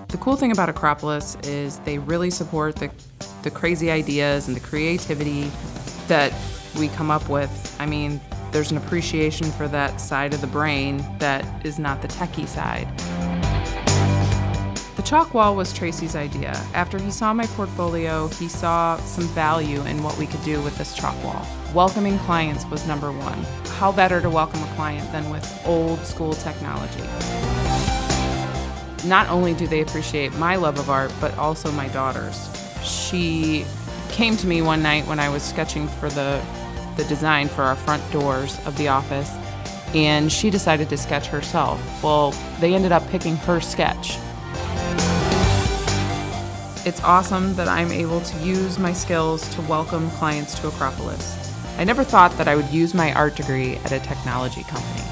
The cool thing about Acropolis is they really support the crazy ideas and the creativity that we come up with. I mean, there's an appreciation for that side of the brain that is not the techie side. The chalk wall was Tracy's idea. After he saw my portfolio, he saw some value in what we could do with this chalk wall. Welcoming clients was number one. How better to welcome a client than with old school technology? Not only do they appreciate my love of art, but also my daughter's. She came to me one night when I was sketching for the design for our front doors of the office, and she decided to sketch herself. Well, they ended up picking her sketch. It's awesome that I'm able to use my skills to welcome clients to Acropolis. I never thought that I would use my art degree at a technology company.